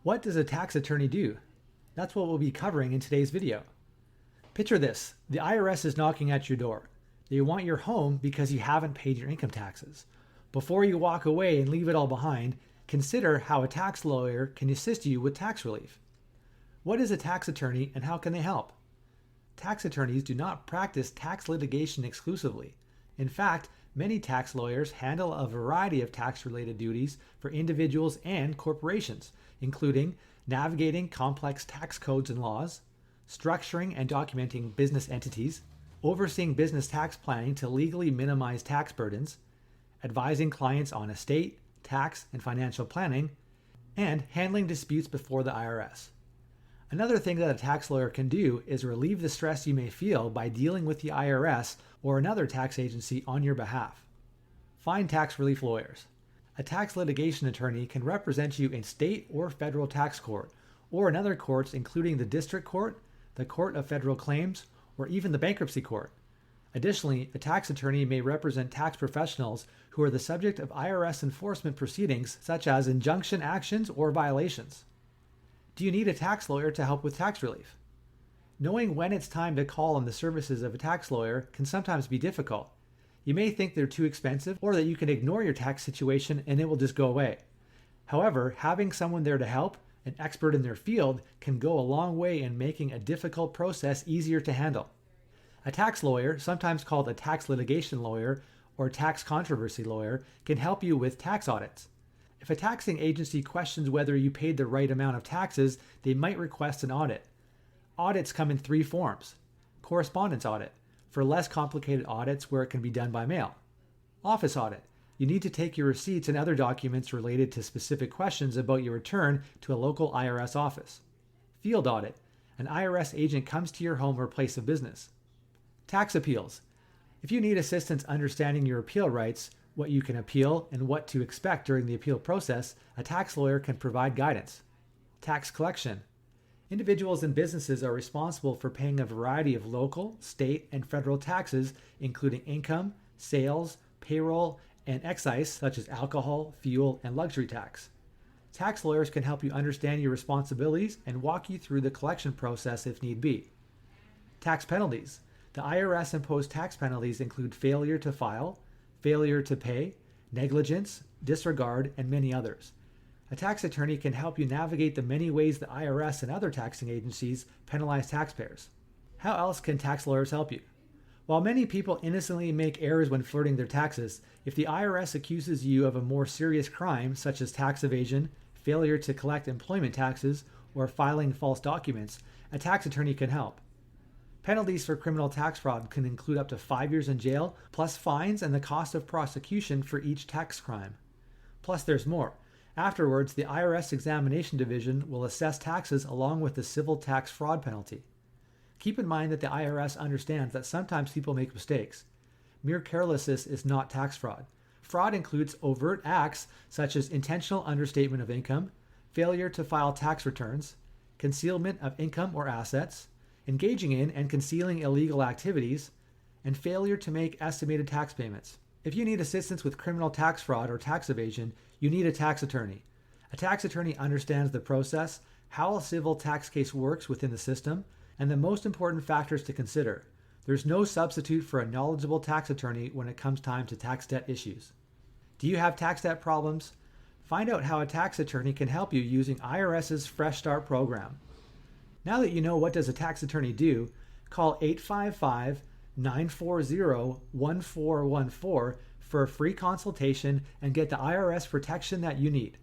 What does a tax attorney do? That's what we'll be covering in today's video. Picture this: the IRS is knocking at your door. They want your home because you haven't paid your income taxes. Before you walk away and leave it all behind, consider how a tax lawyer can assist you with tax relief. What is a tax attorney and how can they help? Tax attorneys do not practice tax litigation exclusively. In fact, many tax lawyers handle a variety of tax-related duties for individuals and corporations, including navigating complex tax codes and laws, structuring and documenting business entities, overseeing business tax planning to legally minimize tax burdens, advising clients on estate, tax, and financial planning, and handling disputes before the IRS. Another thing that a tax lawyer can do is relieve the stress you may feel by dealing with the IRS or another tax agency on your behalf. Find tax relief lawyers. A tax litigation attorney can represent you in state or federal tax court, or in other courts including the district court, the court of federal claims, or even the bankruptcy court. Additionally, a tax attorney may represent tax professionals who are the subject of IRS enforcement proceedings such as injunction actions or violations. Do you need a tax lawyer to help with tax relief? Knowing when it's time to call on the services of a tax lawyer can sometimes be difficult. You may think they're too expensive or that you can ignore your tax situation and it will just go away. However, having someone there to help, an expert in their field, can go a long way in making a difficult process easier to handle. A tax lawyer, sometimes called a tax litigation lawyer or tax controversy lawyer, can help you with tax audits. If a taxing agency questions whether you paid the right amount of taxes, they might request an audit. Audits come in three forms. Correspondence audit, for less complicated audits where it can be done by mail. Office audit, you need to take your receipts and other documents related to specific questions about your return to a local IRS office. Field audit, an IRS agent comes to your home or place of business. Tax appeals, if you need assistance understanding your appeal rights, what you can appeal, and what to expect during the appeal process, a tax lawyer can provide guidance. Tax collection. Individuals and businesses are responsible for paying a variety of local, state, and federal taxes, including income, sales, payroll, and excise, such as alcohol, fuel, and luxury tax. Tax lawyers can help you understand your responsibilities and walk you through the collection process if need be. Tax penalties. The IRS imposed tax penalties include failure to file, failure to pay, negligence, disregard, and many others. A tax attorney can help you navigate the many ways the IRS and other taxing agencies penalize taxpayers. How else can tax lawyers help you? While many people innocently make errors when flirting their taxes, if the IRS accuses you of a more serious crime such as tax evasion, failure to collect employment taxes, or filing false documents, a tax attorney can help. Penalties for criminal tax fraud can include up to 5 years in jail, plus fines and the cost of prosecution for each tax crime. Plus there's more. Afterwards, the IRS Examination Division will assess taxes along with the civil tax fraud penalty. Keep in mind that the IRS understands that sometimes people make mistakes. Mere carelessness is not tax fraud. Fraud includes overt acts such as intentional understatement of income, failure to file tax returns, concealment of income or assets, engaging in and concealing illegal activities, and failure to make estimated tax payments. If you need assistance with criminal tax fraud or tax evasion, you need a tax attorney. A tax attorney understands the process, how a civil tax case works within the system, and the most important factors to consider. There's no substitute for a knowledgeable tax attorney when it comes time to tax debt issues. Do you have tax debt problems? Find out how a tax attorney can help you using IRS's Fresh Start program. Now that you know what does a tax attorney do, call 855-940-1414 for a free consultation and get the IRS protection that you need.